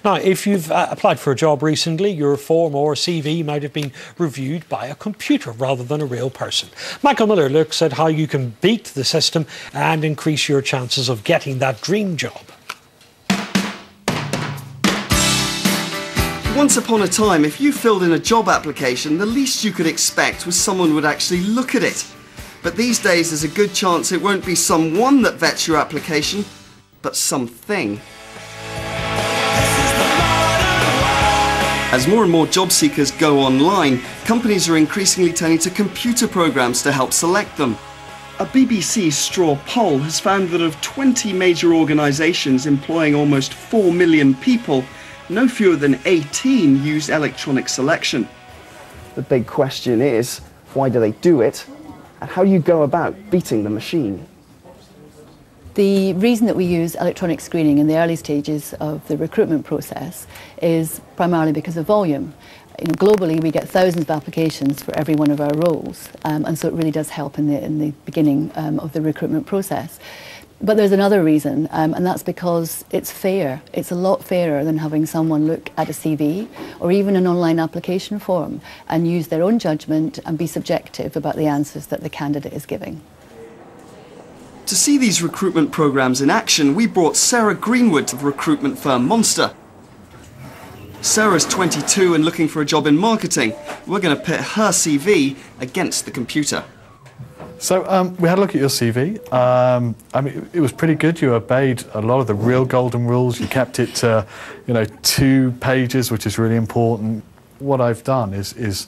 Now, if you've applied for a job recently, your form or CV might have been reviewed by a computer rather than a real person. Michael Miller looks at how you can beat the system and increase your chances of getting that dream job. Once upon a time, if you filled in a job application, the least you could expect was someone would actually look at it. But these days, there's a good chance it won't be someone that vets your application, but something. As more and more job seekers go online, companies are increasingly turning to computer programs to help select them. A BBC straw poll has found that of 20 major organisations employing almost 4 million people, no fewer than 18 use electronic selection. The big question is, why do they do it? And how do you go about beating the machine? The reason that we use electronic screening in the early stages of the recruitment process is primarily because of volume. Globally, we get thousands of applications for every one of our roles, and so it really does help in the beginning of the recruitment process. But there's another reason, and that's because it's fair. It's a lot fairer than having someone look at a CV or even an online application form and use their own judgment and be subjective about the answers that the candidate is giving. To see these recruitment programs in action, we brought Sarah Greenwood to the recruitment firm Monster. Sarah's 22 and looking for a job in marketing. We're going to pit her CV against the computer. So we had a look at your CV. I mean, it was pretty good. You obeyed a lot of the real golden rules. You kept it to, 2 pages, which is really important. What I've done is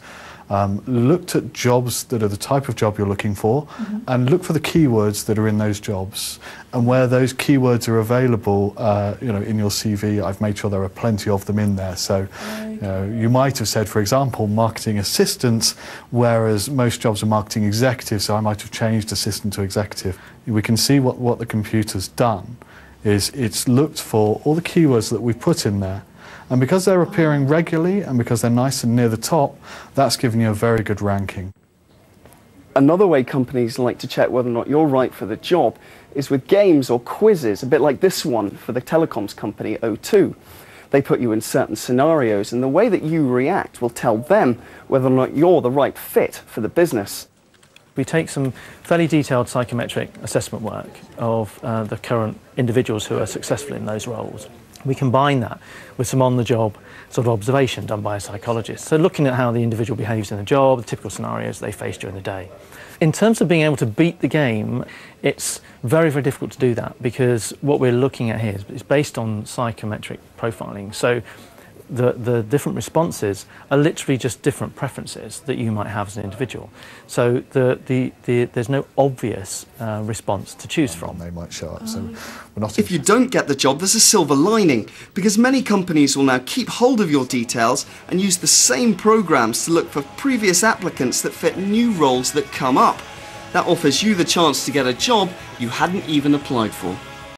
looked at jobs that are the type of job you're looking for, and look for the keywords that are in those jobs, and where those keywords are available, in your CV, I've made sure there are plenty of them in there. So, you might have said, for example, marketing assistants, whereas most jobs are marketing executives, so I might have changed assistant to executive. We can see what the computer's done is it's looked for all the keywords that we've put in there. And because they're appearing regularly and because they're nice and near the top, that's given you a very good ranking. Another way companies like to check whether or not you're right for the job is with games or quizzes, a bit like this one for the telecoms company O2. They put you in certain scenarios, and the way that you react will tell them whether or not you're the right fit for the business. We take some fairly detailed psychometric assessment work of the current individuals who are successful in those roles. We combine that with some on-the-job sort of observation done by a psychologist. So looking at how the individual behaves in the job, the typical scenarios they face during the day. In terms of being able to beat the game, it's very, very difficult to do that because what we're looking at here is based on psychometric profiling. So the different responses are literally just different preferences that you might have as an individual. So there's no obvious response to choose from. They might show up. So we're not. If you don't get the job, there's a silver lining, because many companies will now keep hold of your details and use the same programs to look for previous applicants that fit new roles that come up. That offers you the chance to get a job you hadn't even applied for.